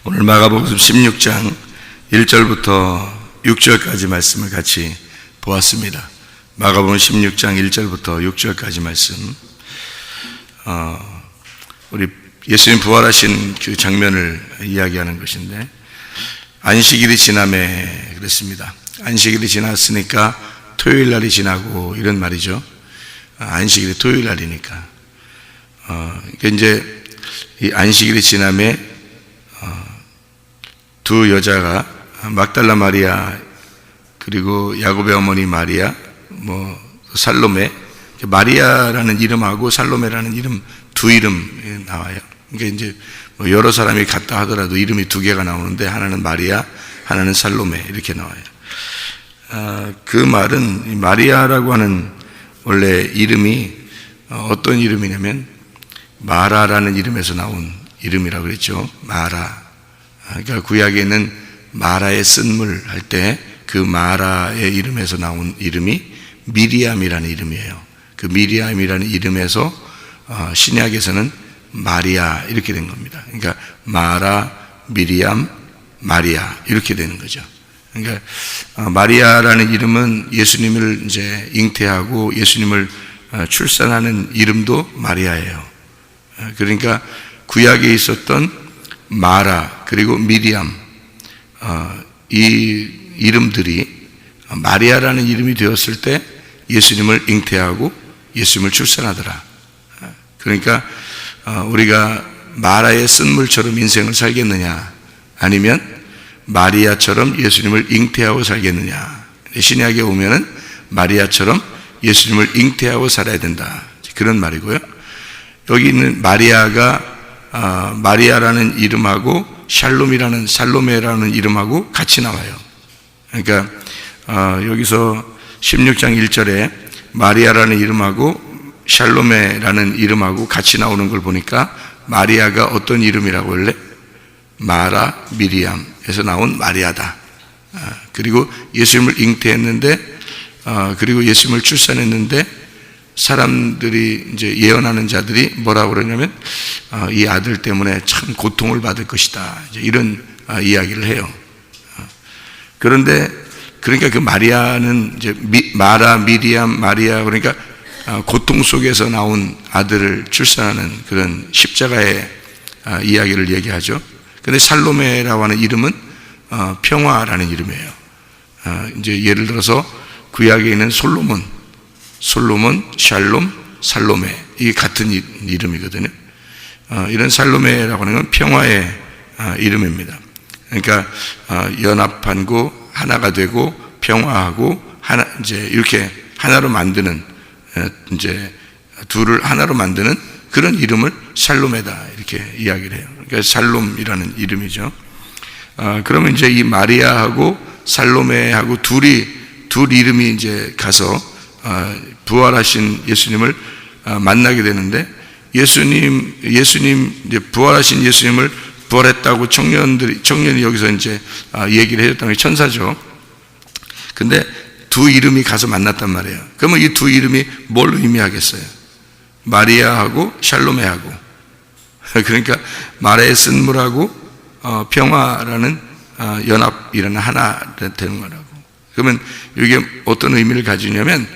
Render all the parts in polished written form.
오늘 마가복음 16장 1절부터 6절까지 말씀을 같이 보았습니다. 마가복음 16장 1절부터 6절까지 말씀, 우리 예수님 부활하신 그 장면을 이야기하는 것인데, 안식일이 지남에 그랬습니다. 안식일이 지났으니까 토요일 날이 지나고 이런 말이죠. 안식일이 토요일 날이니까. 이제 이 안식일이 지남에 두 여자가 막달라 마리아 그리고 야곱의 어머니 마리아, 살로메, 마리아라는 이름하고 살로메라는 이름, 두 이름 나와요. 그러니까 이제 여러 사람이 같다 하더라도 이름이 두 개가 나오는데, 하나는 마리아, 하나는 살로메 이렇게 나와요. 그 말은 마리아라고 하는 원래 이름이 어떤 이름이냐면 마라라는 이름에서 나온 이름이라고 그랬죠. 마라. 그러니까 구약에 있는 마라의 쓴물 할 때 그 마라의 이름에서 나온 이름이 미리암이라는 이름이에요. 그 미리암이라는 이름에서 신약에서는 마리아 이렇게 된 겁니다. 그러니까 마라, 미리암, 마리아 이렇게 되는 거죠. 그러니까 마리아라는 이름은 예수님을 이제 잉태하고 예수님을 출산하는 이름도 마리아예요. 그러니까 구약에 있었던 마라 그리고 미리암, 이 이름들이 마리아라는 이름이 되었을 때 예수님을 잉태하고 예수님을 출산하더라. 그러니까 우리가 마라의 쓴물처럼 인생을 살겠느냐, 아니면 마리아처럼 예수님을 잉태하고 살겠느냐. 신약에 오면은 마리아처럼 예수님을 잉태하고 살아야 된다, 그런 말이고요. 여기 있는 마리아가 마리아라는 이름하고 샬롬이라는, 살로메라는 이름하고 같이 나와요. 그러니까 여기서 16장 1절에 마리아라는 이름하고 샬로메라는 이름하고 같이 나오는 걸 보니까 마리아가 어떤 이름이라고 할래? 마라, 미리암에서 나온 마리아다. 그리고 예수님을 잉태했는데, 그리고 예수님을 출산했는데, 사람들이 이제 예언하는 자들이 뭐라고 그러냐면 이 아들 때문에 참 고통을 받을 것이다, 이제 이런 이야기를 해요. 그런데 그러니까 그 마리아는 이제 마라, 미리암, 마리아, 그러니까 고통 속에서 나온 아들을 출산하는 그런 십자가의 이야기를 얘기하죠. 근데 살로메라고 하는 이름은 평화라는 이름이에요. 이제 예를 들어서 구약에 있는 솔로몬, 샬롬, 살로메, 이게 같은 이름이거든요. 이런 살로메라고 하는 건 평화의 이름입니다. 그러니까 연합하고 하나가 되고 평화하고 하나, 이제 이렇게 하나로 만드는, 이제 둘을 하나로 만드는 그런 이름을 살로메다 이렇게 이야기를 해요. 그러니까 살롬이라는 이름이죠. 그러면 이제 이 마리아하고 살로메하고 둘 이름이 이제 가서 부활하신 예수님을 만나게 되는데, 예수님 이제 부활하신 예수님을 부활했다고 청년이 여기서 이제 얘기를 해줬다는 게 천사죠. 근데 두 이름이 가서 만났단 말이에요. 그러면 이 두 이름이 뭘 의미하겠어요? 마리아하고 샬로메하고. 그러니까 마라의 쓴물하고 평화라는 연합이라는 하나 되는 거라고. 그러면 이게 어떤 의미를 가지냐면,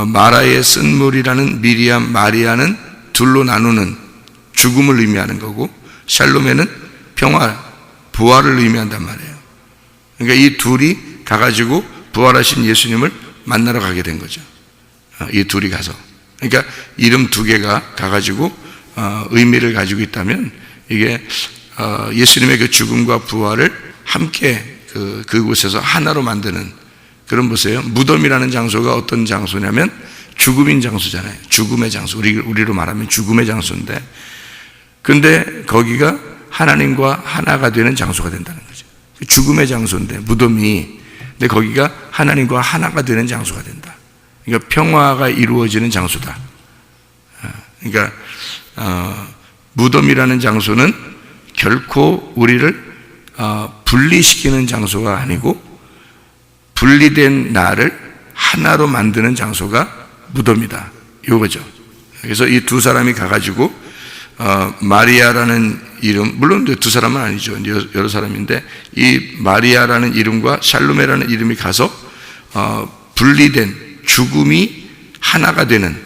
마라의 쓴물이라는 미리암, 마리아는 둘로 나누는 죽음을 의미하는 거고, 샬롬에는 평화, 부활을 의미한단 말이에요. 그러니까 이 둘이 가가지고 부활하신 예수님을 만나러 가게 된 거죠. 이 둘이 가서. 그러니까 이름 두 개가 가가지고 의미를 가지고 있다면, 이게 예수님의 그 죽음과 부활을 함께 그곳에서 하나로 만드는 그런, 보세요. 무덤이라는 장소가 어떤 장소냐면 죽음인 장소잖아요. 죽음의 장소. 우리로 말하면 죽음의 장소인데, 근데 거기가 하나님과 하나가 되는 장소가 된다는 거죠. 죽음의 장소인데, 무덤이. 근데 거기가 하나님과 하나가 되는 장소가 된다. 그러니까 평화가 이루어지는 장소다. 그러니까 무덤이라는 장소는 결코 우리를 분리시키는 장소가 아니고, 분리된 나를 하나로 만드는 장소가 무덤이다, 이거죠. 그래서 이 두 사람이 가가지고 마리아라는 이름, 물론 두 사람은 아니죠. 여러 사람인데 이 마리아라는 이름과 샬로메라는 이름이 가서 분리된 죽음이 하나가 되는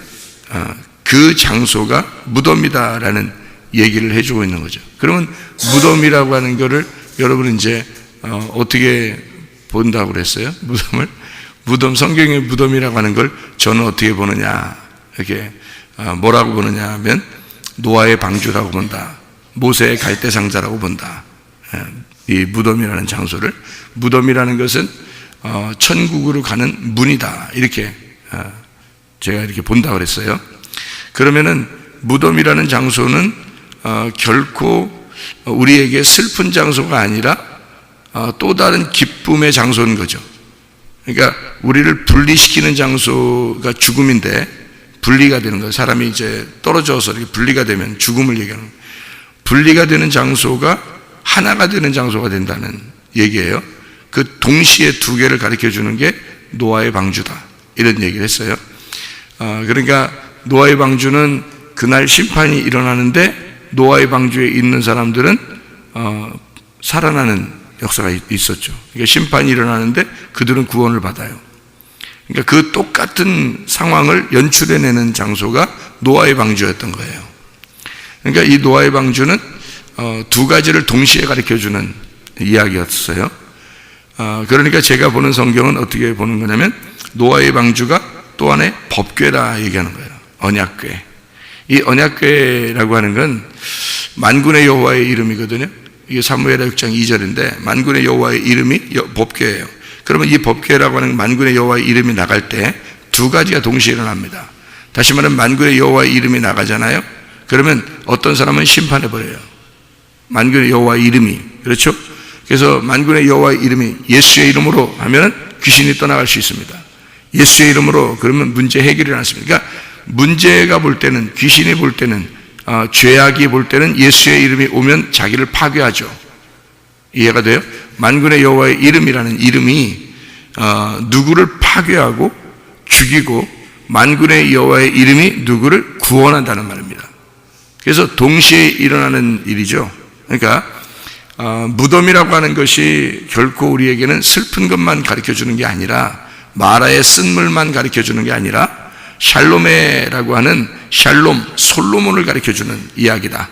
그 장소가 무덤이다라는 얘기를 해주고 있는 거죠. 그러면 무덤이라고 하는 거를 여러분은 이제 어떻게 본다고 그랬어요? 무덤, 성경의 무덤이라고 하는 걸 저는 어떻게 보느냐, 이렇게 뭐라고 보느냐 하면 노아의 방주라고 본다, 모세의 갈대상자라고 본다. 이 무덤이라는 장소를, 무덤이라는 것은 천국으로 가는 문이다, 이렇게 제가 이렇게 본다고 그랬어요. 그러면은 무덤이라는 장소는 결코 우리에게 슬픈 장소가 아니라 또 다른 기쁨의 장소인 거죠. 그러니까 우리를 분리시키는 장소가 죽음인데 분리가 되는 거예요. 사람이 이제 떨어져서 이렇게 분리가 되면 죽음을 얘기하는 거예요. 분리가 되는 장소가 하나가 되는 장소가 된다는 얘기예요. 그 동시에 두 개를 가르쳐 주는 게 노아의 방주다, 이런 얘기를 했어요. 그러니까 노아의 방주는 그날 심판이 일어나는데 노아의 방주에 있는 사람들은 살아나는 역사가 있었죠. 그러니까 심판이 일어나는데 그들은 구원을 받아요. 그러니까 그 똑같은 상황을 연출해내는 장소가 노아의 방주였던 거예요. 그러니까 이 노아의 방주는 두 가지를 동시에 가르쳐주는 이야기였어요. 그러니까 제가 보는 성경은 어떻게 보는 거냐면 노아의 방주가 또 하나의 법궤라 얘기하는 거예요. 언약궤. 이 언약궤라고 하는 건 만군의 여호와의 이름이거든요. 이게 사무엘하 6장 2절인데 만군의 여호와의 이름이 법궤예요. 그러면 이 법궤라고 하는 만군의 여호와의 이름이 나갈 때 두 가지가 동시에 일어납니다. 다시 말하면 만군의 여호와의 이름이 나가잖아요. 그러면 어떤 사람은 심판해버려요. 만군의 여호와의 이름이. 그렇죠? 그래서 만군의 여호와의 이름이 예수의 이름으로 하면 귀신이 떠나갈 수 있습니다. 예수의 이름으로 그러면 문제 해결이 일어났습니다. 그러니까 문제가 볼 때는, 귀신이 볼 때는, 죄악이 볼 때는 예수의 이름이 오면 자기를 파괴하죠. 이해가 돼요? 만군의 여호와의 이름이라는 이름이 누구를 파괴하고 죽이고 만군의 여호와의 이름이 누구를 구원한다는 말입니다. 그래서 동시에 일어나는 일이죠. 그러니까 무덤이라고 하는 것이 결코 우리에게는 슬픈 것만 가르쳐주는 게 아니라 마라의 쓴물만 가르쳐주는 게 아니라 샬롬에라고 하는 샬롬, 솔로몬을 가르쳐주는 이야기다.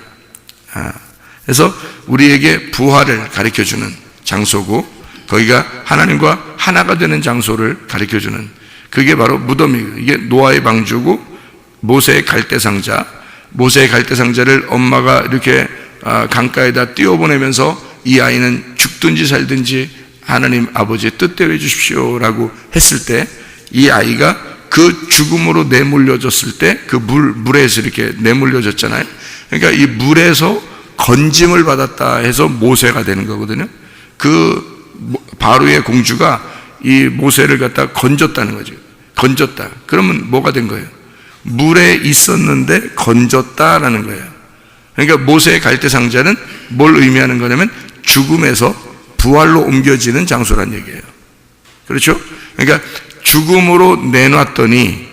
그래서 우리에게 부활을 가르쳐주는 장소고 거기가 하나님과 하나가 되는 장소를 가르쳐주는, 그게 바로 무덤이에요. 이게 노아의 방주고 모세의 갈대상자, 모세의 갈대상자를 엄마가 이렇게 강가에다 띄워보내면서 이 아이는 죽든지 살든지 하나님 아버지의 뜻대로 해주십시오라고 했을 때 이 아이가 그 죽음으로 내몰려졌을 때 그 물에서 이렇게 내몰려졌잖아요. 그러니까 이 물에서 건짐을 받았다 해서 모세가 되는 거거든요. 그 바로의 공주가 이 모세를 갖다 건졌다는 거죠. 건졌다. 그러면 뭐가 된 거예요? 물에 있었는데 건졌다라는 거예요. 그러니까 모세의 갈대상자는 뭘 의미하는 거냐면 죽음에서 부활로 옮겨지는 장소란 얘기예요. 그렇죠? 그러니까 죽음으로 내놨더니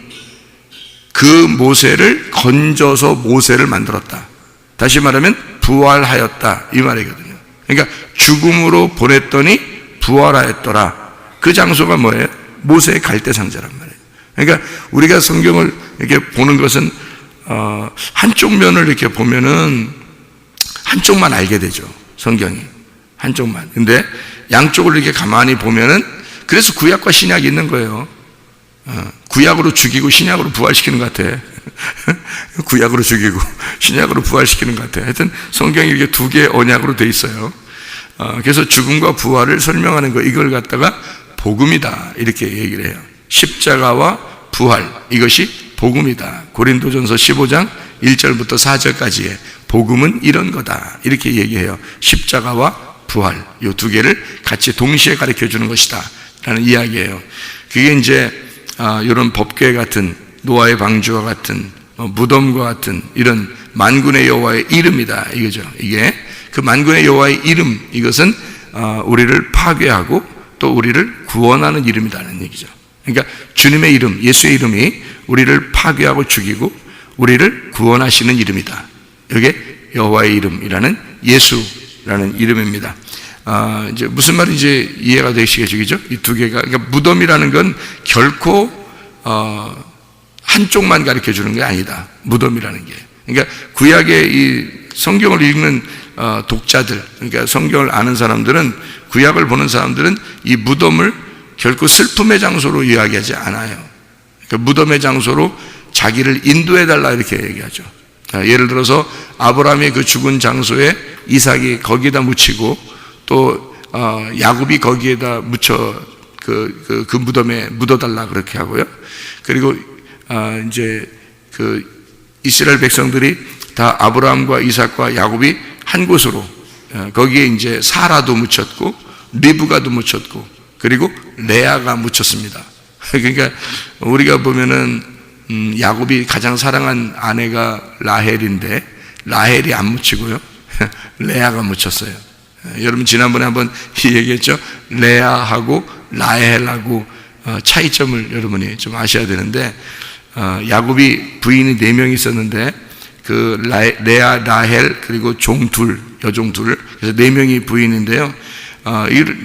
그 모세를 건져서 모세를 만들었다. 다시 말하면 부활하였다, 이 말이거든요. 그러니까 죽음으로 보냈더니 부활하였더라. 그 장소가 뭐예요? 모세의 갈대상자란 말이에요. 그러니까 우리가 성경을 이렇게 보는 것은 한쪽 면을 이렇게 보면은 한쪽만 알게 되죠. 성경이 한쪽만. 근데 양쪽을 이렇게 가만히 보면은 그래서 구약과 신약이 있는 거예요. 구약으로 죽이고 신약으로 부활시키는 것 같아. 구약으로 죽이고 신약으로 부활시키는 것 같아. 하여튼 성경이 이렇게 두 개의 언약으로 돼 있어요. 그래서 죽음과 부활을 설명하는 거, 이걸 갖다가 복음이다, 이렇게 얘기를 해요. 십자가와 부활, 이것이 복음이다. 고린도전서 15장 1절부터 4절까지의 복음은 이런 거다, 이렇게 얘기해요. 십자가와 부활, 이 두 개를 같이 동시에 가르쳐 주는 것이다 라는 이야기예요. 그게 이제 이런 법궤 같은, 노아의 방주와 같은, 무덤과 같은 이런 만군의 여호와의 이름이다, 이거죠. 이게 그 만군의 여호와의 이름, 이것은 우리를 파괴하고 또 우리를 구원하는 이름이라는 얘기죠. 그러니까 주님의 이름, 예수의 이름이 우리를 파괴하고 죽이고 우리를 구원하시는 이름이다. 이게 여호와의 이름이라는 예수라는 이름입니다. 이제 무슨 말인지 이해가 되시겠죠? 이 두 개가, 그러니까 무덤이라는 건 결코 한쪽만 가르쳐 주는 게 아니다. 무덤이라는 게. 그러니까 구약의 이 성경을 읽는 독자들, 그러니까 성경을 아는 사람들은, 구약을 보는 사람들은 이 무덤을 결코 슬픔의 장소로 이야기하지 않아요. 그러니까 무덤의 장소로 자기를 인도해달라 이렇게 얘기하죠. 예를 들어서 아브라함의 그 죽은 장소에 이삭이 거기에다 묻히고, 또 야곱이 거기에다 묻혀 그 무덤에 묻어달라 그렇게 하고요. 그리고 이제 그 이스라엘 백성들이 다 아브라함과 이삭과 야곱이 한 곳으로, 거기에 이제 사라도 묻혔고 리브가도 묻혔고 그리고 레아가 묻혔습니다. 그러니까 우리가 보면은 야곱이 가장 사랑한 아내가 라헬인데 라헬이 안 묻히고요, 레아가 묻혔어요. 여러분 지난번에 한번 얘기했죠. 레아하고 라헬하고 차이점을 여러분이 좀 아셔야 되는데, 야곱이 부인이 4명 있었는데 그 레아, 라헬 그리고 종 둘, 여종 둘, 그래서 4명이 부인인데요.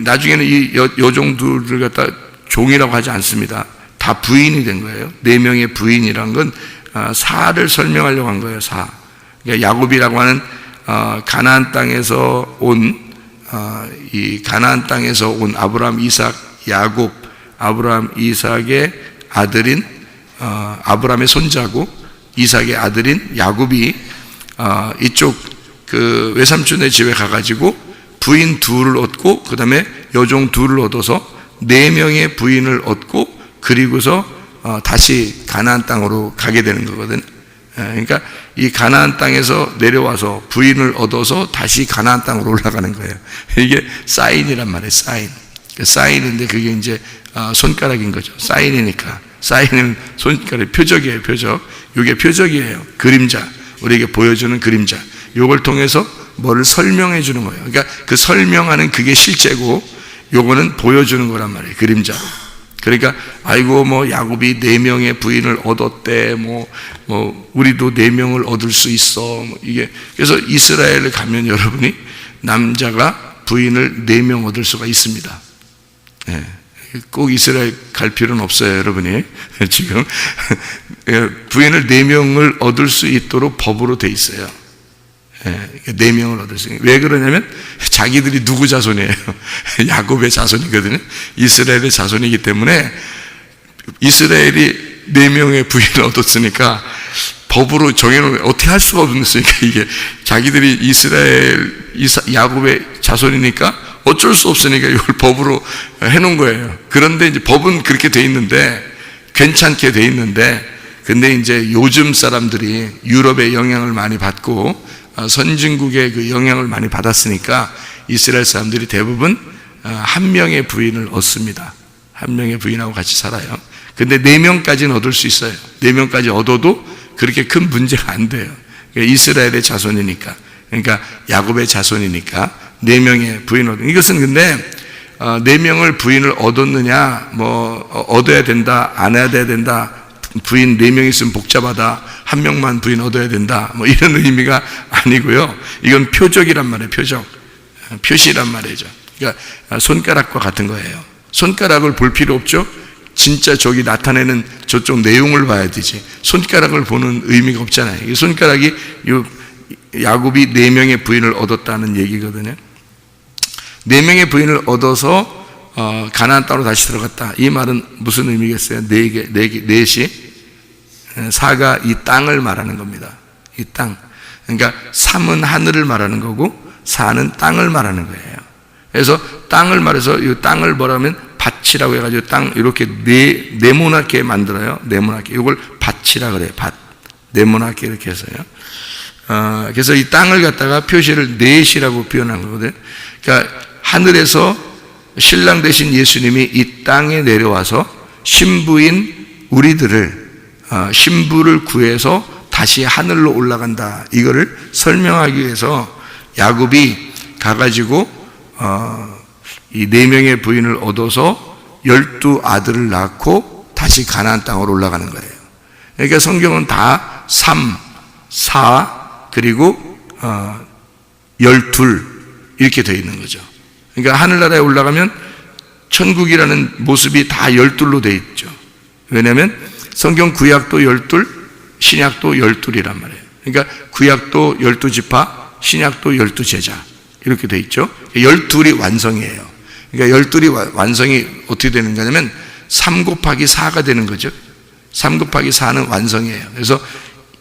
나중에는 이 여종 둘을 갖다 종이라고 하지 않습니다. 다 부인이 된 거예요. 4명의 부인이란 건 사를 설명하려고 한 거예요. 사. 그러니까 야곱이라고 하는 가나안 땅에서 온 이 가나안 땅에서 온 아브라함, 이삭, 야곱, 아브라함, 이삭의 아들인 아브라함의 손자고 이삭의 아들인 야곱이 이쪽 그 외삼촌의 집에 가가지고 부인 둘을 얻고 그 다음에 여종 둘을 얻어서 4명의 부인을 얻고 그리고서 다시 가나안 땅으로 가게 되는 거거든. 그러니까 이 가나안 땅에서 내려와서 부인을 얻어서 다시 가나안 땅으로 올라가는 거예요. 이게 사인이란 말이에요. 사인. 사인인데 그게 이제 손가락인 거죠. 사인이니까. 사인은 손가락, 표적이에요. 표적. 이게 표적이에요. 그림자. 우리에게 보여주는 그림자. 이걸 통해서 뭐를 설명해 주는 거예요. 그러니까 그 설명하는 그게 실제고 요거는 보여주는 거란 말이에요. 그림자로. 그러니까 아이고 뭐 야곱이 4명의 부인을 얻었대, 뭐 우리도 4명을 얻을 수 있어, 뭐 이게. 그래서 이스라엘에 가면 여러분이 남자가 부인을 4명 얻을 수가 있습니다. 예. 꼭 이스라엘 갈 필요는 없어요, 여러분이. 지금 부인을 4명을 얻을 수 있도록 법으로 돼 있어요. 4명을 얻을 수 있어요. 왜 그러냐면 자기들이 누구 자손이에요? 야곱의 자손이거든요. 이스라엘의 자손이기 때문에 이스라엘이 4명의 부인을 얻었으니까 법으로 정해놓은, 어떻게 할 수가 없으니까, 이게 자기들이 야곱의 자손이니까 어쩔 수 없으니까 이걸 법으로 해놓은 거예요. 그런데 이제 법은 그렇게 돼 있는데, 괜찮게 돼 있는데, 근데 이제 요즘 사람들이 유럽의 영향을 많이 받고 선진국의 그 영향을 많이 받았으니까 이스라엘 사람들이 대부분 1명의 부인을 얻습니다. 1명의 부인하고 같이 살아요. 근데 4명까지는 얻을 수 있어요. 4명까지 얻어도 그렇게 큰 문제가 안 돼요. 그러니까 이스라엘의 자손이니까, 그러니까 야곱의 자손이니까 4명의 부인을 얻는. 이것은 근데 4명을 부인을 얻었느냐, 뭐 얻어야 된다, 안 해야 된다, 부인 4명 있으면 복잡하다, 1명만 부인 얻어야 된다, 뭐 이런 의미가 아니고요. 이건 표적이란 말이에요. 표적. 표시란 말이죠. 그러니까 손가락과 같은 거예요. 손가락을 볼 필요 없죠. 진짜 저기 나타내는 저쪽 내용을 봐야 되지. 손가락을 보는 의미가 없잖아요. 이 손가락이 야곱이 4명의 부인을 얻었다는 얘기거든요. 4명의 부인을 얻어서 가나안 땅으로 다시 들어갔다. 이 말은 무슨 의미겠어요? 넷이 4가 이 땅을 말하는 겁니다. 이 땅. 그러니까 3은 하늘을 말하는 거고 4는 땅을 말하는 거예요. 그래서 땅을 말해서 이 땅을 뭐라면 밭이라고 해가지고 땅 이렇게 네모나게 만들어요. 네모나게. 이걸 밭이라 그래요. 밭. 네모나게 이렇게 해서요. 그래서 이 땅을 갖다가 표시를 넷이라고 표현한 거거든요. 그러니까 하늘에서 신랑 되신 예수님이 이 땅에 내려와서 신부인 우리들을 신부를 구해서 다시 하늘로 올라간다. 이거를 설명하기 위해서 야곱이 가가지고 이 4명의 부인을 얻어서 12아들을 낳고 다시 가나안 땅으로 올라가는 거예요. 그러니까 성경은 다 3, 4 그리고 12 이렇게 되어 있는 거죠. 그러니까 하늘나라에 올라가면 천국이라는 모습이 다 12로 되어 있죠. 왜냐하면 성경 구약도 12, 신약도 12이란 말이에요. 그러니까 구약도 12지파, 신약도 12제자 이렇게 되어 있죠. 12이 완성이에요. 그러니까 12이 완성이 어떻게 되는 거냐면 3 곱하기 4가 되는 거죠. 3 곱하기 4는 완성이에요. 그래서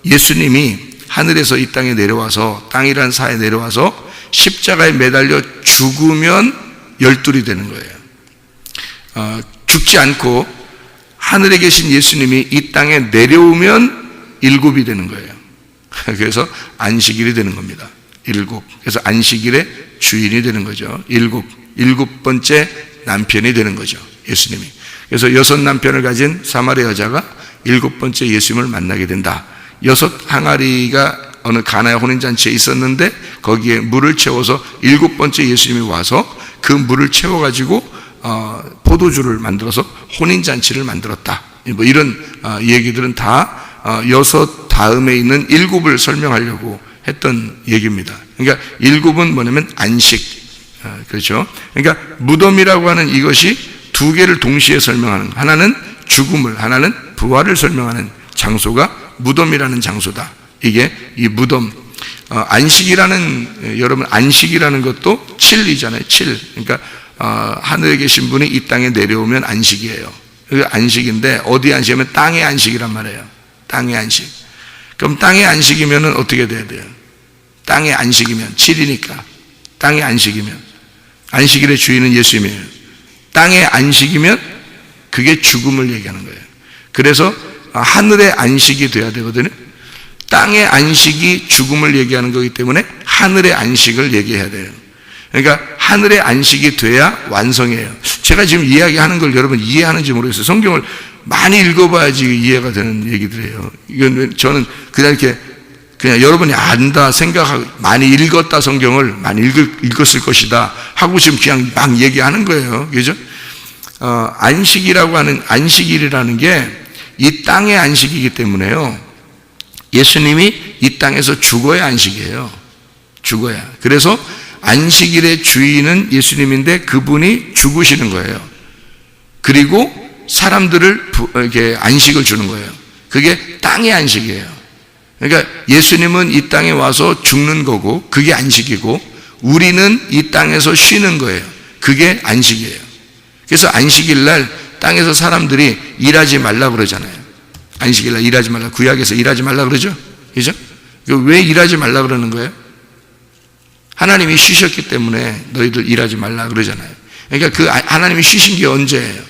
예수님이 하늘에서 이 땅에 내려와서, 땅이란 사에 내려와서 십자가에 매달려 죽으면 12이 되는 거예요. 죽지 않고 하늘에 계신 예수님이 이 땅에 내려오면 7이 되는 거예요. 그래서 안식일이 되는 겁니다. 7. 그래서 안식일의 주인이 되는 거죠. 7 번째 남편이 되는 거죠, 예수님이. 그래서 6 남편을 가진 사마리아 여자가 7 번째 예수님을 만나게 된다. 6 항아리가 어느 가나의 혼인잔치에 있었는데 거기에 물을 채워서 7 번째 예수님이 와서 그 물을 채워가지고 포도주를 만들어서 혼인잔치를 만들었다. 뭐 이런 얘기들은 다 6 다음에 있는 7을 설명하려고 했던 얘기입니다. 그러니까 7은 뭐냐면 안식, 그렇죠. 그러니까 무덤이라고 하는 이것이 2개를 동시에 설명하는, 하나는 죽음을, 하나는 부활을 설명하는 장소가 무덤이라는 장소다. 이게 이 무덤, 안식이라는, 여러분 안식이라는 것도 7이잖아요. 7. 그러니까 하늘에 계신 분이 이 땅에 내려오면 안식이에요. 그 안식인데 어디 안식이면 땅의 안식이란 말이에요. 땅의 안식. 그럼 땅의 안식이면 어떻게 돼야 돼요? 땅의 안식이면 7이니까 땅의 안식이면, 안식일의 주인은 예수님이에요. 땅의 안식이면 그게 죽음을 얘기하는 거예요. 그래서 하늘의 안식이 돼야 되거든요. 땅의 안식이 죽음을 얘기하는 거기 때문에 하늘의 안식을 얘기해야 돼요. 그러니까 하늘의 안식이 돼야 완성이에요. 제가 지금 이야기하는 걸 여러분 이해하는지 모르겠어요. 성경을 많이 읽어봐야지 이해가 되는 얘기들이에요. 이건 저는 그냥 이렇게 그냥 여러분이 안다 생각하고 많이 읽었다, 성경을 많이 읽었을 것이다 하고 지금 그냥 막 얘기하는 거예요. 그죠? 안식이라고 하는, 안식일이라는 게 이 땅의 안식이기 때문에요. 예수님이 이 땅에서 죽어야 안식이에요. 죽어야. 그래서 안식일의 주인은 예수님인데 그분이 죽으시는 거예요. 그리고 사람들을 이렇게 안식을 주는 거예요. 그게 땅의 안식이에요. 그러니까 예수님은 이 땅에 와서 죽는 거고 그게 안식이고, 우리는 이 땅에서 쉬는 거예요. 그게 안식이에요. 그래서 안식일 날 땅에서 사람들이 일하지 말라 그러잖아요. 안식일 날 일하지 말라, 구약에서 일하지 말라 그러죠. 그죠? 왜 일하지 말라 그러는 거예요? 하나님이 쉬셨기 때문에 너희들 일하지 말라 그러잖아요. 그러니까 그 하나님이 쉬신 게 언제예요?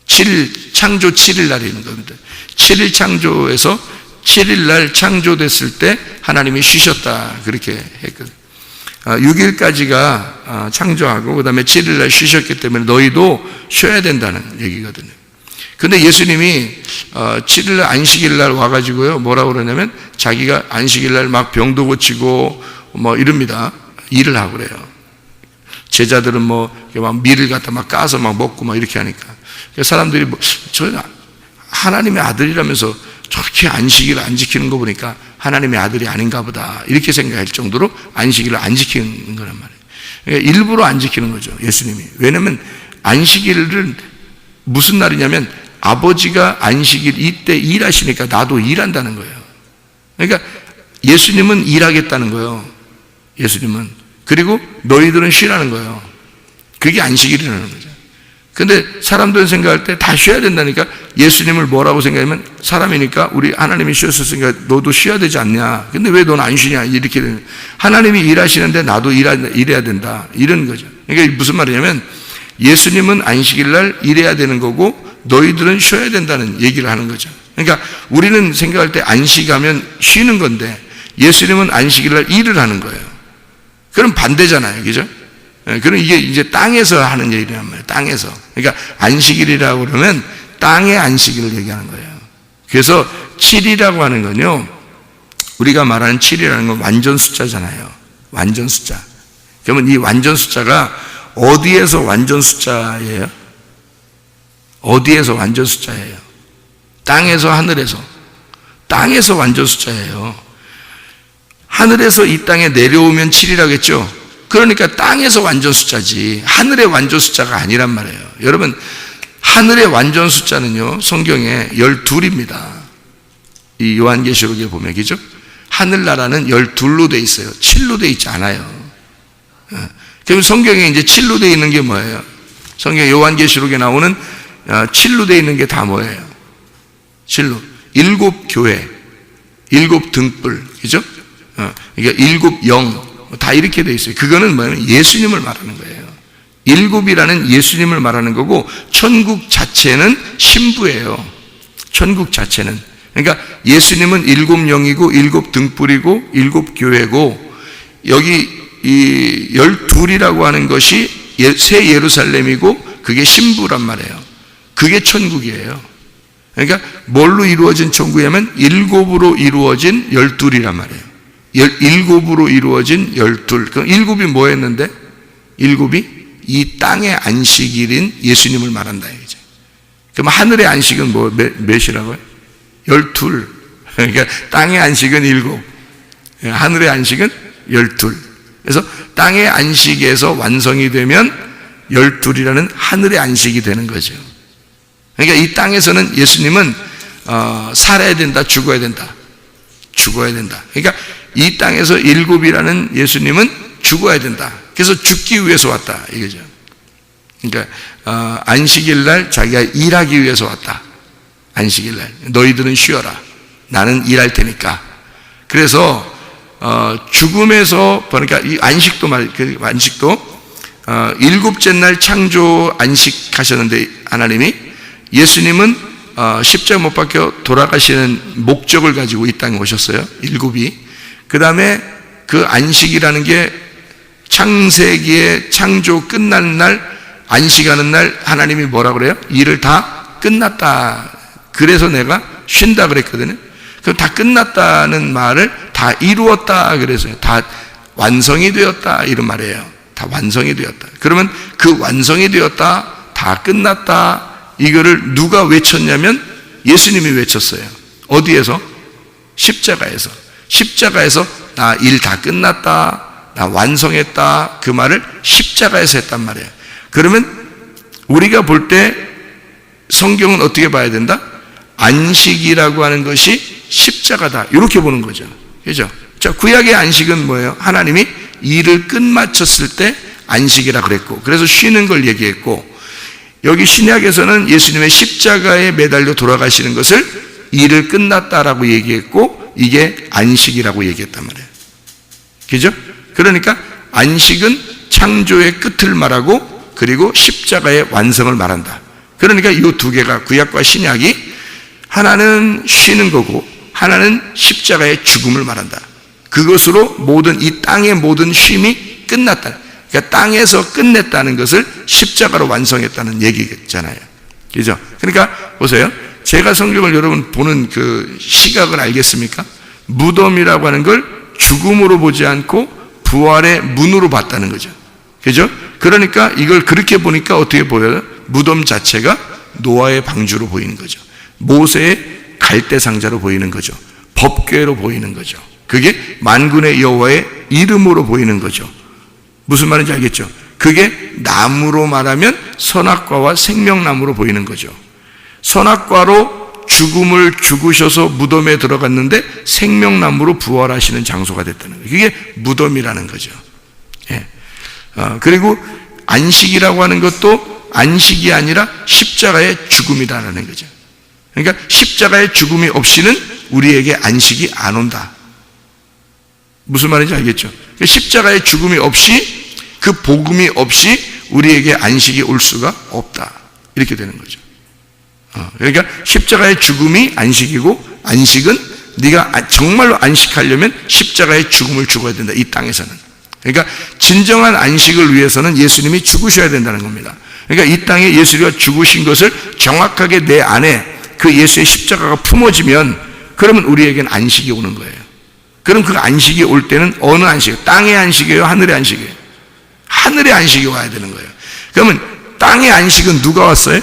7일, 창조 7일 날이 있는 겁니다. 7일 창조에서 7일 날 창조됐을 때 하나님이 쉬셨다, 그렇게 했거든요. 6일까지가 창조하고 그 다음에 7일 날 쉬셨기 때문에 너희도 쉬어야 된다는 얘기거든요. 근데 예수님이 7일 날 안식일 날 와가지고요, 뭐라고 그러냐면 자기가 안식일 날 막 병도 고치고 뭐 이럽니다. 일을 하고 그래요. 제자들은 뭐 막 밀을 갖다 막 까서 막 먹고 막 이렇게 하니까 사람들이 뭐, 저 하나님의 아들이라면서 저렇게 안식일을 안 지키는 거 보니까 하나님의 아들이 아닌가 보다, 이렇게 생각할 정도로 안식일을 안 지키는 거란 말이에요. 그러니까 일부러 안 지키는 거죠, 예수님이. 왜냐하면 안식일은 무슨 날이냐면 아버지가 안식일 이때 일하시니까 나도 일한다는 거예요. 그러니까 예수님은 일하겠다는 거예요. 예수님은. 그리고 너희들은 쉬라는 거예요. 그게 안식일이라는 거죠. 근데 사람들은 생각할 때 다 쉬어야 된다니까 예수님을 뭐라고 생각하면, 사람이니까 우리 하나님이 쉬었으니까 너도 쉬어야 되지 않냐. 근데 왜 넌 안 쉬냐. 이렇게 되는, 하나님이 일하시는데 나도 일해야 된다, 이런 거죠. 그러니까 무슨 말이냐면 예수님은 안식일 날 일해야 되는 거고 너희들은 쉬어야 된다는 얘기를 하는 거죠. 그러니까 우리는 생각할 때 안식하면 쉬는 건데 예수님은 안식일 날 일을 하는 거예요. 그럼 반대잖아요. 그죠? 그럼 이게 이제 땅에서 하는 얘기란 말이에요. 땅에서. 그러니까 안식일이라고 그러면 땅의 안식일을 얘기하는 거예요. 그래서 7이라고 하는 건요, 우리가 말하는 7이라는 건 완전 숫자잖아요. 완전 숫자. 그러면 이 완전 숫자가 어디에서 완전 숫자예요? 어디에서 완전 숫자예요? 땅에서, 하늘에서? 땅에서 완전 숫자예요. 하늘에서 이 땅에 내려오면 7이라고 했죠. 그러니까 땅에서 완전 숫자지 하늘의 완전 숫자가 아니란 말이에요. 여러분, 하늘의 완전 숫자는요, 성경에 12입니다. 이 요한계시록에 보면, 그죠? 하늘나라는 12로 돼 있어요. 7로 돼 있지 않아요. 그럼 성경에 이제 7로 돼 있는 게 뭐예요? 성경 요한계시록에 나오는 7로 돼 있는 게 다 뭐예요? 7로. 7교회, 7등불, 그죠? 그러니까 7영, 다 이렇게 돼 있어요. 그거는 뭐냐면 예수님을 말하는 거예요. 7이라는 예수님을 말하는 거고, 천국 자체는 신부예요. 천국 자체는. 그러니까 예수님은 7영이고 7등불이고 7교회고, 여기 이 12이라고 하는 것이 새 예루살렘이고 그게 신부란 말이에요. 그게 천국이에요. 그러니까 뭘로 이루어진 천국이냐면 7으로 이루어진 12이란 말이에요. 7으로 이루어진 12. 그럼 7이 뭐였는데? 7이 이 땅의 안식일인 예수님을 말한다 이거죠. 그럼 하늘의 안식은 몇이라고요? 12. 그러니까 땅의 안식은 7, 하늘의 안식은 12. 그래서 땅의 안식에서 완성이 되면 12이라는 하늘의 안식이 되는 거죠. 그러니까 이 땅에서는 예수님은 살아야 된다, 죽어야 된다. 죽어야 된다. 그러니까 이 땅에서 7이라는 예수님은 죽어야 된다. 그래서 죽기 위해서 왔다 이거죠. 그러니까 안식일 날 자기가 일하기 위해서 왔다. 안식일 날 너희들은 쉬어라, 나는 일할 테니까. 그래서 죽음에서, 그러니까 이 안식도 안식도 7째 날 창조 안식하셨는데 하나님이, 예수님은 십자가 못 박혀 돌아가시는 목적을 가지고 이 땅에 오셨어요. 7이. 그 다음에 그 안식이라는 게 창세기의 창조 끝나는 날, 안식하는 날 하나님이 뭐라 그래요? 일을 다 끝났다. 그래서 내가 쉰다 그랬거든요. 그럼 다 끝났다는 말을 다 이루었다 그래서요. 다 완성이 되었다 이런 말이에요. 다 완성이 되었다. 그러면 그 완성이 되었다, 다 끝났다, 이거를 누가 외쳤냐면 예수님이 외쳤어요. 어디에서? 십자가에서. 십자가에서 나 일 다 끝났다, 나 완성했다, 그 말을 십자가에서 했단 말이에요. 그러면 우리가 볼 때 성경은 어떻게 봐야 된다? 안식이라고 하는 것이 십자가다, 이렇게 보는 거죠. 그죠? 자, 구약의 안식은 뭐예요? 하나님이 일을 끝마쳤을 때 안식이라 그랬고, 그래서 쉬는 걸 얘기했고, 여기 신약에서는 예수님의 십자가에 매달려 돌아가시는 것을 일을 끝났다라고 얘기했고, 이게 안식이라고 얘기했단 말이에요. 그죠? 그러니까 안식은 창조의 끝을 말하고, 그리고 십자가의 완성을 말한다. 그러니까 이 두 개가, 구약과 신약이 하나는 쉬는 거고 하나는 십자가의 죽음을 말한다. 그것으로 모든 이 땅의 모든 쉼이 끝났다. 그러니까 땅에서 끝냈다는 것을 십자가로 완성했다는 얘기겠잖아요. 그죠? 그러니까 보세요. 제가 성경을 여러분 보는 그 시각을 알겠습니까? 무덤이라고 하는 걸 죽음으로 보지 않고 부활의 문으로 봤다는 거죠. 그죠? 그러니까 이걸 그렇게 보니까 어떻게 보여요? 무덤 자체가 노아의 방주로 보이는 거죠. 모세의 갈대 상자로 보이는 거죠. 법궤로 보이는 거죠. 그게 만군의 여호와의 이름으로 보이는 거죠. 무슨 말인지 알겠죠? 그게 나무로 말하면 선악과와 생명나무로 보이는 거죠. 선악과로 죽음을 죽으셔서 무덤에 들어갔는데 생명나무로 부활하시는 장소가 됐다는 거예요. 그게 무덤이라는 거죠. 예. 그리고 안식이라고 하는 것도 안식이 아니라 십자가의 죽음이라는 거죠. 그러니까 십자가의 죽음이 없이는 우리에게 안식이 안 온다. 무슨 말인지 알겠죠? 십자가의 죽음이 없이, 그 복음이 없이 우리에게 안식이 올 수가 없다. 이렇게 되는 거죠. 그러니까 십자가의 죽음이 안식이고, 안식은 네가 정말로 안식하려면 십자가의 죽음을 죽어야 된다. 이 땅에서는. 그러니까 진정한 안식을 위해서는 예수님이 죽으셔야 된다는 겁니다. 그러니까 이 땅에 예수가 죽으신 것을 정확하게 내 안에 그 예수의 십자가가 품어지면, 그러면 우리에게는 안식이 오는 거예요. 그럼 그 안식이 올 때는 어느 안식이에요? 땅의 안식이에요? 하늘의 안식이에요? 하늘의 안식이 와야 되는 거예요. 그러면 땅의 안식은 누가 왔어요?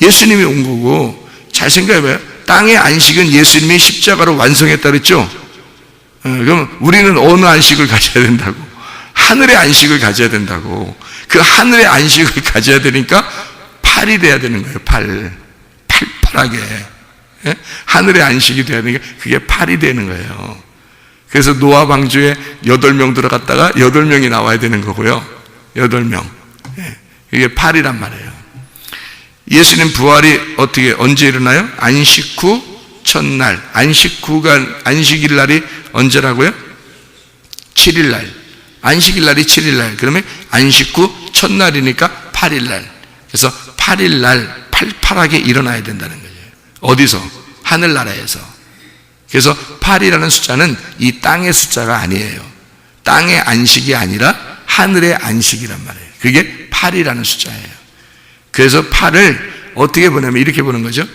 예수님이 온 거고. 잘 생각해봐요. 땅의 안식은 예수님이 십자가로 완성했다 그랬죠? 그럼 우리는 어느 안식을 가져야 된다고? 하늘의 안식을 가져야 된다고. 그 하늘의 안식을 가져야 되니까 팔이 돼야 되는 거예요. 팔팔하게. 하늘의 안식이 돼야 되니까 그게 팔이 되는 거예요. 그래서 노아 방주에 8명 들어갔다가 8명이 나와야 되는 거고요. 8명. 이게 팔이란 말이에요. 예수님 부활이 언제 일어나요? 안식 후 첫날. 안식일 날이 언제라고요? 7일 날. 안식일 날이 7일 날. 그러면 안식 후 첫날이니까 8일 날. 그래서 8일 날 팔팔하게 일어나야 된다는 거예요. 어디서? 하늘나라에서. 그래서 8이라는 숫자는 이 땅의 숫자가 아니에요. 땅의 안식이 아니라 하늘의 안식이란 말이에요. 그게 8이라는 숫자예요. 그래서 8을 어떻게 보냐면 이렇게 보는 거죠.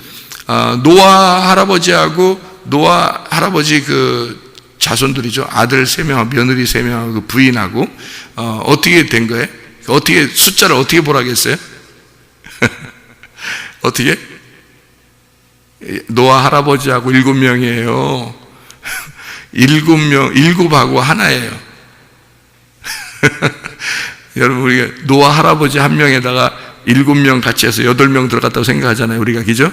노아 할아버지하고 노아 할아버지 그 자손들이죠. 아들 3명하고 며느리 3명하고 그 부인하고 어떻게 된 거예요? 어떻게 숫자를 어떻게 보라겠어요? 어떻게? 노아 할아버지하고 7명이에요. 7명, 7하고 하나예요. 여러분, 우리가 노아 할아버지 한 명에다가 7명 같이 해서 8명 들어갔다고 생각하잖아요. 우리가, 그죠?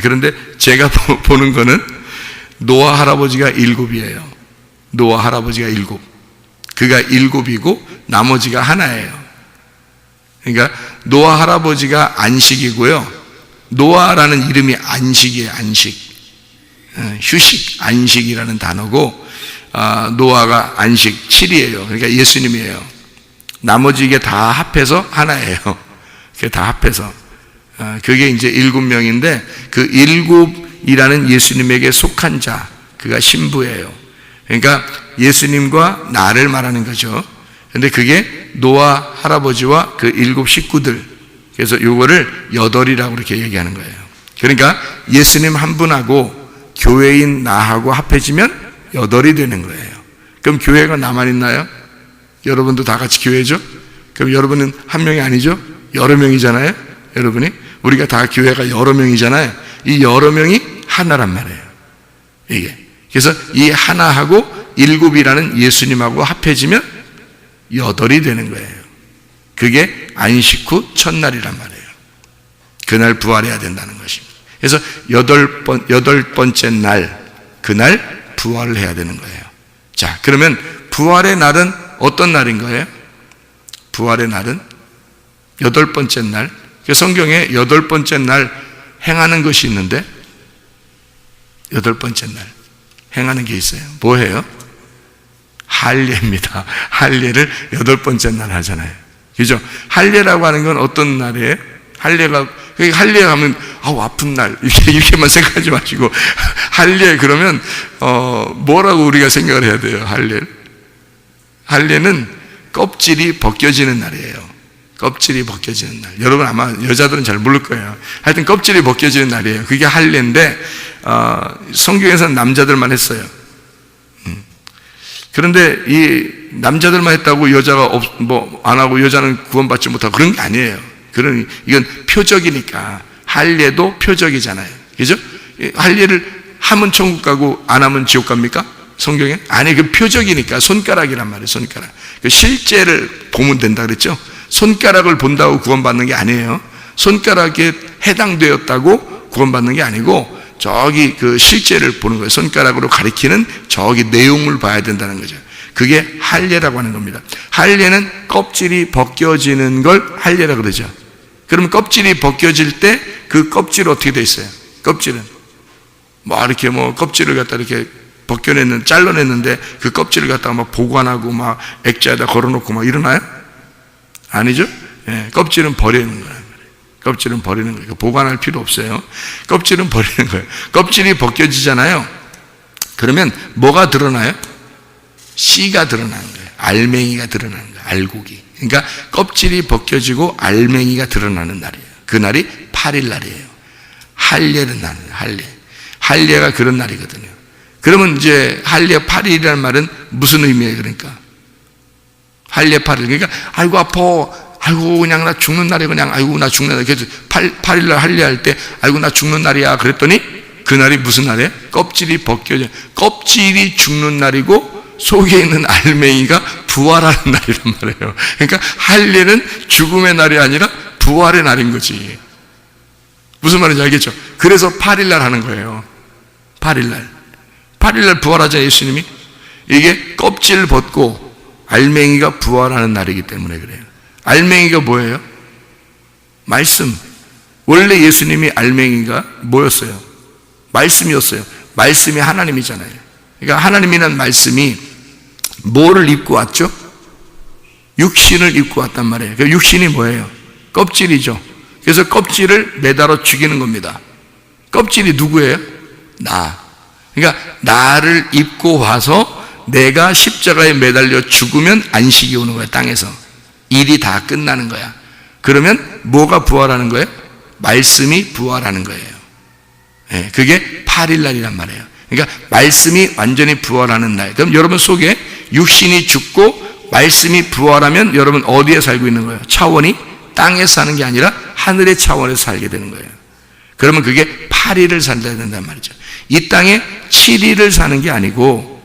그런데 제가 보는 거는 노아 할아버지가 7이에요. 노아 할아버지가 7. 그가 7이고 나머지가 하나예요. 그러니까 노아 할아버지가 안식이고요. 노아라는 이름이 안식이에요. 안식. 휴식, 안식이라는 단어고 노아가 안식 7이에요. 그러니까 예수님이에요. 나머지 이게 다 합해서 하나예요. 그게 다 합해서 그게 이제 7명인데 그 7이라는 예수님에게 속한 자, 그가 신부예요. 그러니까 예수님과 나를 말하는 거죠. 그런데 그게 노아 할아버지와 그 7 식구들, 그래서 요거를 8이라고 이렇게 얘기하는 거예요. 그러니까 예수님 한 분하고 교회인 나하고 합해지면 8이 되는 거예요. 그럼 교회가 나만 있나요? 여러분도 다 같이 교회죠? 그럼 여러분은 한 명이 아니죠? 여러 명이잖아요? 여러분이? 우리가 다 교회가 여러 명이잖아요? 이 여러 명이 하나란 말이에요. 이게. 그래서 이 하나하고 7이라는 예수님하고 합해지면 8이 되는 거예요. 그게 안식 후 첫날이란 말이에요. 그날 부활해야 된다는 것입니다. 그래서 8번째 날, 그날 부활을 해야 되는 거예요. 자, 그러면 부활의 날은 어떤 날인 거예요? 부활의 날은 8번째 날. 성경에 8번째 날 행하는 것이 있는데 8번째 날 행하는 게 있어요. 뭐예요? 할례입니다. 할례를 8번째 날 하잖아요. 그죠? 할례라고 하는 건 어떤 날이에요? 할례 하면 아픈 날 이렇게만 생각하지 마시고 할례 그러면 뭐라고 우리가 생각을 해야 돼요? 할례는 껍질이 벗겨지는 날이에요. 껍질이 벗겨지는 날. 여러분 아마 여자들은 잘 모를 거예요. 하여튼 껍질이 벗겨지는 날이에요. 그게 할례인데 성경에서는 남자들만 했어요. 그런데 이 남자들만 했다고 여자가 안 하고 여자는 구원받지 못하고 그런 게 아니에요. 이건 표적이니까. 할례도 표적이잖아요. 그죠? 할례를 하면 천국 가고 안 하면 지옥 갑니까? 성경에? 아니, 그 표적이니까. 손가락이란 말이에요. 손가락. 그 실제를 보면 된다 그랬죠? 손가락을 본다고 구원받는 게 아니에요. 손가락에 해당되었다고 구원받는 게 아니고 저기 그 실제를 보는 거예요. 손가락으로 가리키는 저기 내용을 봐야 된다는 거죠. 그게 할례라고 하는 겁니다. 할례는 껍질이 벗겨지는 걸 할례라고 그러죠. 그러면 껍질이 벗겨질 때 그 껍질 어떻게 돼 있어요? 껍질은 이렇게 껍질을 갖다 이렇게 잘라냈는데 그 껍질을 갖다가 막 보관하고 막 액자에다 걸어놓고 막 이러나요? 아니죠? 예, 껍질은 버리는 거예요. 껍질은 버리는 거예요. 보관할 필요 없어요. 껍질은 버리는 거예요. 껍질이 벗겨지잖아요. 그러면 뭐가 드러나요? 씨가 드러나는 거예요. 알맹이가 드러나는 거예요. 알곡이. 그러니까 껍질이 벗겨지고 알맹이가 드러나는 날이에요. 그날이 8일 날이에요. 할례는 날이에요. 할례가 그런 날이거든요. 그러면 이제 할례 8일이라는 말은 무슨 의미예요? 그러니까 할례 8일. 그러니까 아이고 아파. 아이고 그냥 나 죽는 날이야. 그냥 아이고 나 죽는 날. 그래서 8일 날 할례할 때 아이고 나 죽는 날이야. 그랬더니 그날이 무슨 날이에요? 껍질이 벗겨져, 껍질이 죽는 날이고 속에 있는 알맹이가 부활하는 날이란 말이에요. 그러니까 할례는 죽음의 날이 아니라 부활의 날인 거지. 무슨 말인지 알겠죠? 그래서 8일날 하는 거예요. 8일날 부활하자 예수님이. 이게 껍질 벗고 알맹이가 부활하는 날이기 때문에 그래요. 알맹이가 뭐예요? 말씀. 원래 예수님이 알맹이가 뭐였어요? 말씀이었어요. 말씀이 하나님이잖아요. 그러니까 하나님이란 말씀이 뭐를 입고 왔죠? 육신을 입고 왔단 말이에요. 그 육신이 뭐예요? 껍질이죠. 그래서 껍질을 매달아 죽이는 겁니다. 껍질이 누구예요? 나. 그러니까 나를 입고 와서 내가 십자가에 매달려 죽으면 안식이 오는 거야. 땅에서 일이 다 끝나는 거야. 그러면 뭐가 부활하는 거예요? 말씀이 부활하는 거예요. 네, 그게 8일날이란 말이에요. 그러니까 말씀이 완전히 부활하는 날. 그럼 여러분 속에 육신이 죽고 말씀이 부활하면 여러분 어디에 살고 있는 거예요? 차원이 땅에서 사는 게 아니라 하늘의 차원에서 살게 되는 거예요. 그러면 그게 8일을 살아야 된단 말이죠. 이 땅에 7일을 사는 게 아니고,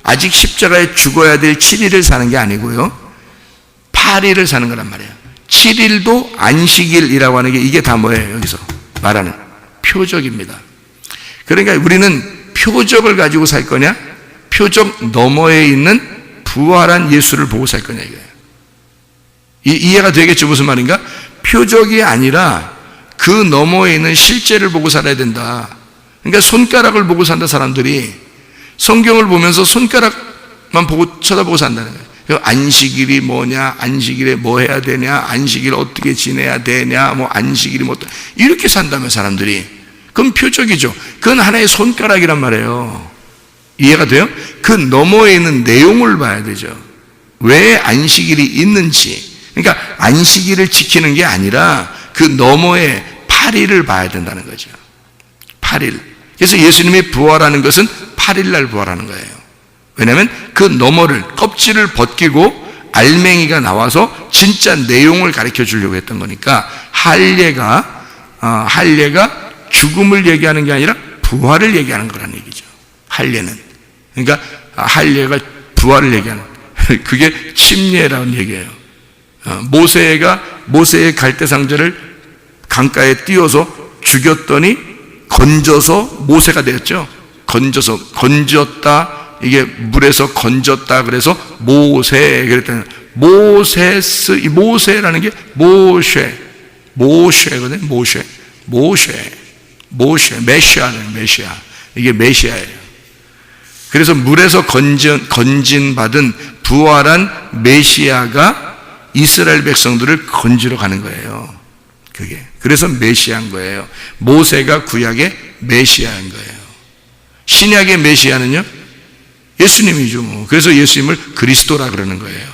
아직 십자가에 죽어야 될 7일을 사는 게 아니고요, 8일을 사는 거란 말이에요. 7일도 안식일이라고 하는 게 이게 다 뭐예요? 여기서 말하는 표적입니다. 그러니까 우리는 표적을 가지고 살 거냐, 표적 너머에 있는 부활한 예수를 보고 살 거냐 이거예요. 이해가 되겠죠? 무슨 말인가? 표적이 아니라 그 너머에 있는 실제를 보고 살아야 된다. 그러니까 손가락을 보고 산다. 사람들이 성경을 보면서 손가락만 보고 쳐다보고 산다는 거예요. 안식일이 뭐냐, 안식일에 뭐 해야 되냐, 안식일 어떻게 지내야 되냐, 뭐 안식일이 뭐 이렇게 산다면 사람들이, 그건 표적이죠. 그건 하나의 손가락이란 말이에요. 이해가 돼요? 그 너머에 있는 내용을 봐야 되죠. 왜 안식일이 있는지. 그러니까 안식일을 지키는 게 아니라 그 너머에 8일을 봐야 된다는 거죠. 8일. 그래서 예수님이 부활하는 것은 8일날 부활하는 거예요. 왜냐하면 그 너머를, 껍질을 벗기고 알맹이가 나와서 진짜 내용을 가르쳐 주려고 했던 거니까, 할례가 죽음을 얘기하는 게 아니라 부활을 얘기하는 거라는 얘기죠. 할례는. 그러니까 할례가 부활을 얘기하는, 그게 침례라는 얘기예요. 모세의 갈대상자를 강가에 띄워서 죽였더니 건져서 모세가 되었죠. 건졌다. 이게 물에서 건졌다. 그래서 모세 그랬더니 모세라는 게 모쉐거든요. 메시아는 메시아. 이게 메시아예요. 그래서 물에서 건진 받은 부활한 메시아가 이스라엘 백성들을 건지러 가는 거예요. 그게. 그래서 메시아인 거예요. 모세가 구약의 메시아인 거예요. 신약의 메시아는요? 예수님이죠. 뭐. 그래서 예수님을 그리스도라 그러는 거예요.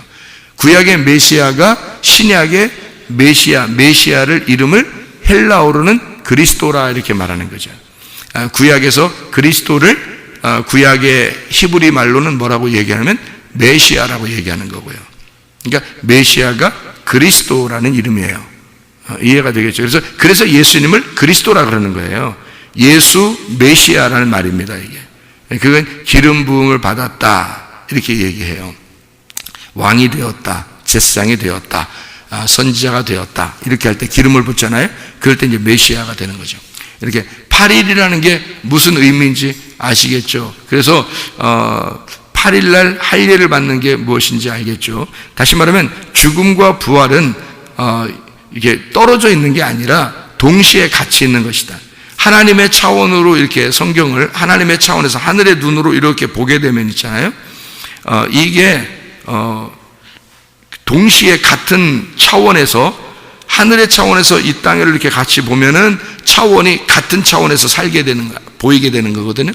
구약의 메시아가 신약의 메시아를 이름을 헬라어로는 그리스도라 이렇게 말하는 거죠. 구약에서 그리스도를 구약의 히브리 말로는 뭐라고 얘기하냐면 메시아라고 얘기하는 거고요. 그러니까 메시아가 그리스도라는 이름이에요. 이해가 되겠죠? 그래서 예수님을 그리스도라 그러는 거예요. 예수 메시아라는 말입니다. 이게. 그건 기름 부음을 받았다 이렇게 얘기해요. 왕이 되었다, 제사장이 되었다, 선지자가 되었다 이렇게 할 때 기름을 붓잖아요. 그럴 때 이제 메시아가 되는 거죠. 이렇게 8일이라는 게 무슨 의미인지 아시겠죠? 그래서 8일날 할례를 받는 게 무엇인지 알겠죠? 다시 말하면 죽음과 부활은 이게 떨어져 있는 게 아니라 동시에 같이 있는 것이다. 하나님의 차원으로 이렇게 성경을 하나님의 차원에서 하늘의 눈으로 이렇게 보게 되면 있잖아요. 이게 동시에 같은 차원에서, 하늘의 차원에서 이 땅을 이렇게 같이 보면은 차원이 같은 차원에서 살게 되는 거, 보이게 되는 거거든요.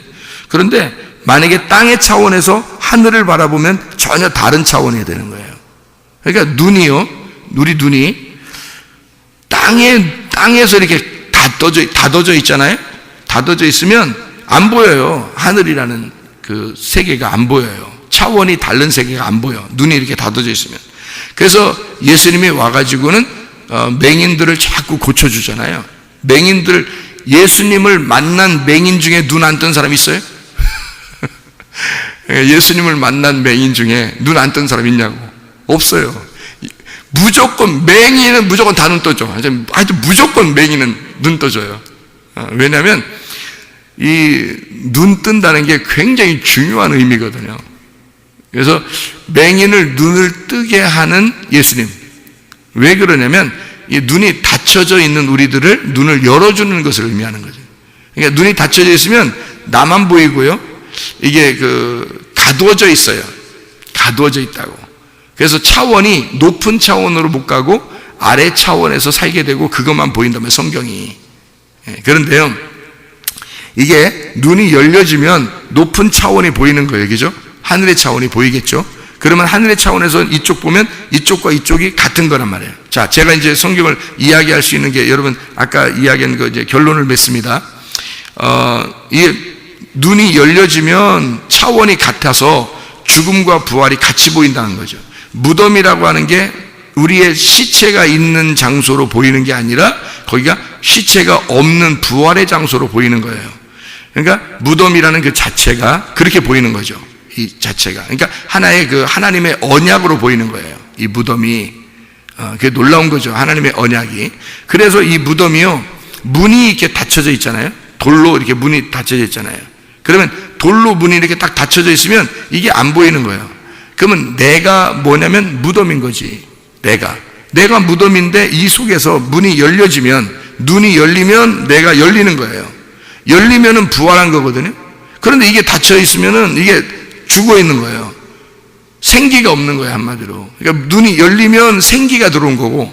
그런데 만약에 땅의 차원에서 하늘을 바라보면 전혀 다른 차원이 되는 거예요. 그러니까 우리 눈이 땅에서 이렇게 닫아져 있잖아요. 닫아져 있으면 안 보여요. 하늘이라는 그 세계가 안 보여요. 차원이 다른 세계가 안 보여. 눈이 이렇게 닫아져 있으면. 그래서 예수님이 와가지고는 맹인들을 자꾸 고쳐주잖아요. 맹인들 예수님을 만난 맹인 중에 눈 안 뜬 사람 있어요? 예수님을 만난 맹인 중에 눈 안 뜬 사람 있냐고. 없어요. 무조건 맹인은 무조건 다 눈 떠죠. 하여튼 무조건 맹인은 눈 떠져요. 왜냐하면 이 눈 뜬다는 게 굉장히 중요한 의미거든요. 그래서 맹인을 눈을 뜨게 하는 예수님. 왜 그러냐면 이 눈이 닫혀져 있는 우리들을 눈을 열어주는 것을 의미하는 거죠. 그러니까 눈이 닫혀져 있으면 나만 보이고요. 이게 가두어져 있어요. 가두어져 있다고. 그래서 차원이 높은 차원으로 못 가고 아래 차원에서 살게 되고 그것만 보인다면 성경이. 그런데요. 이게 눈이 열려지면 높은 차원이 보이는 거예요. 그죠? 하늘의 차원이 보이겠죠? 그러면 하늘의 차원에서 이쪽 보면 이쪽과 이쪽이 같은 거란 말이에요. 자, 제가 이제 성경을 이야기할 수 있는 게 여러분 아까 이야기한 거 이제 결론을 맺습니다. 이게 눈이 열려지면 차원이 같아서 죽음과 부활이 같이 보인다는 거죠. 무덤이라고 하는 게 우리의 시체가 있는 장소로 보이는 게 아니라 거기가 시체가 없는 부활의 장소로 보이는 거예요. 그러니까 무덤이라는 그 자체가 그렇게 보이는 거죠. 이 자체가. 그러니까 하나의 하나님의 언약으로 보이는 거예요. 이 무덤이. 그게 놀라운 거죠. 하나님의 언약이. 그래서 이 무덤이요. 문이 이렇게 닫혀져 있잖아요. 돌로 이렇게 문이 닫혀져 있잖아요. 그러면 돌로 문이 이렇게 딱 닫혀져 있으면 이게 안 보이는 거예요. 그러면 내가 뭐냐면 무덤인 거지. 내가 무덤인데 이 속에서 문이 열려지면 눈이 열리면 내가 열리는 거예요. 열리면은 부활한 거거든요. 그런데 이게 닫혀 있으면은 이게 죽어 있는 거예요. 생기가 없는 거예요, 한마디로. 그러니까 눈이 열리면 생기가 들어온 거고,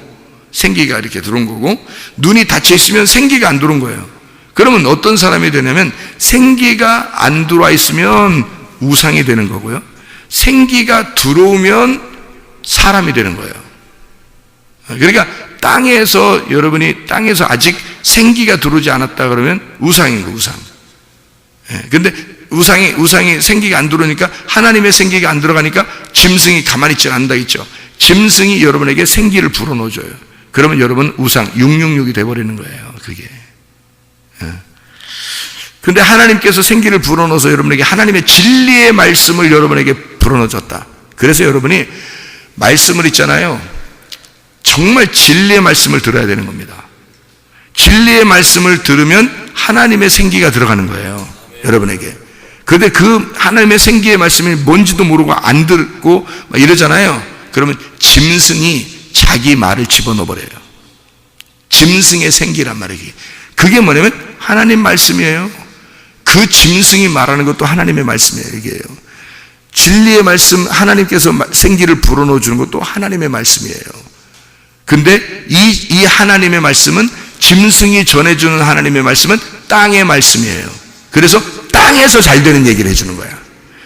생기가 이렇게 들어온 거고, 눈이 닫혀 있으면 생기가 안 들어온 거예요. 그러면 어떤 사람이 되냐면 생기가 안 들어와 있으면 우상이 되는 거고요. 생기가 들어오면 사람이 되는 거예요. 그러니까 여러분이 땅에서 아직 생기가 들어오지 않았다 그러면 우상인 거예요, 우상. 근데 우상이 생기가 안 들어오니까 하나님의 생기가 안 들어가니까 짐승이 가만히 있지 않는다 했죠. 짐승이 여러분에게 생기를 불어넣어줘요. 그러면 여러분 우상 666이 돼버리는 거예요, 그게. 근데 하나님께서 생기를 불어넣어서 여러분에게 하나님의 진리의 말씀을 여러분에게 불어넣어줬다. 그래서 여러분이 말씀을 있잖아요. 정말 진리의 말씀을 들어야 되는 겁니다. 진리의 말씀을 들으면 하나님의 생기가 들어가는 거예요, 여러분에게. 그런데 그 하나님의 생기의 말씀이 뭔지도 모르고 안 듣고 막 이러잖아요. 그러면 짐승이 자기 말을 집어넣어 버려요. 짐승의 생기란 말이에요. 그게 뭐냐면 하나님 말씀이에요. 그 짐승이 말하는 것도 하나님의 말씀이에요. 이게요. 진리의 말씀, 하나님께서 생기를 불어넣어 주는 것도 하나님의 말씀이에요. 근데 이 하나님의 말씀은, 짐승이 전해주는 하나님의 말씀은 땅의 말씀이에요. 그래서 땅에서 잘 되는 얘기를 해주는 거야.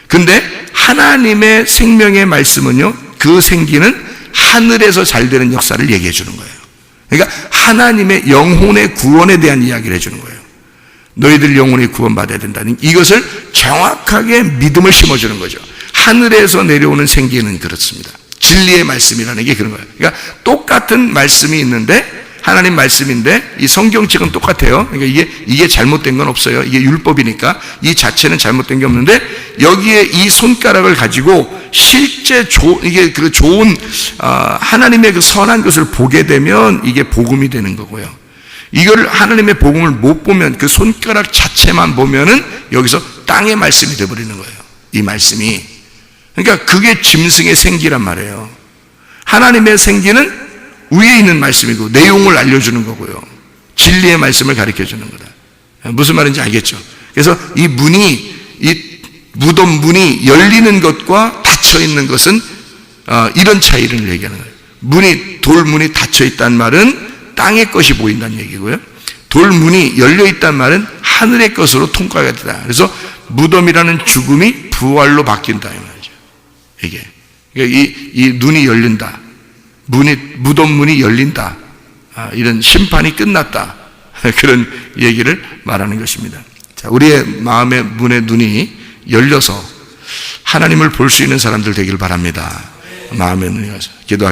근데 하나님의 생명의 말씀은요, 그 생기는 하늘에서 잘 되는 역사를 얘기해 주는 거예요. 그러니까 하나님의 영혼의 구원에 대한 이야기를 해주는 거예요. 너희들 영혼이 구원받아야 된다는 이것을 정확하게 믿음을 심어주는 거죠. 하늘에서 내려오는 생기는 그렇습니다. 진리의 말씀이라는 게 그런 거예요. 그러니까 똑같은 말씀이 있는데, 하나님 말씀인데 이 성경책은 똑같아요. 그러니까 이게 잘못된 건 없어요. 이게 율법이니까 이 자체는 잘못된 게 없는데, 여기에 이 손가락을 가지고 실제 이게 그 좋은 하나님의 그 선한 것을 보게 되면 이게 복음이 되는 거고요. 이거를 하나님의 복음을 못 보면, 그 손가락 자체만 보면은 여기서 땅의 말씀이 되어버리는 거예요, 이 말씀이. 그러니까 그게 짐승의 생기란 말이에요. 하나님의 생기는 위에 있는 말씀이고 내용을 알려주는 거고요. 진리의 말씀을 가르쳐주는 거다. 무슨 말인지 알겠죠? 그래서 이 무덤 문이 열리는 것과 닫혀있는 것은 이런 차이를 얘기하는 거예요. 돌문이 닫혀있다는 말은 땅의 것이 보인다는 얘기고요. 돌문이 열려있다는 말은 하늘의 것으로 통과가 되다. 그래서 무덤이라는 죽음이 부활로 바뀐다, 이 말이죠. 이게. 그러니까 이 눈이 열린다. 무덤 문이 열린다. 이런 심판이 끝났다. 그런 얘기를 말하는 것입니다. 자, 우리의 마음의 문의 눈이 열려서 하나님을 볼 수 있는 사람들 되길 바랍니다. 마음의 눈이 열려서 기도하겠습니다.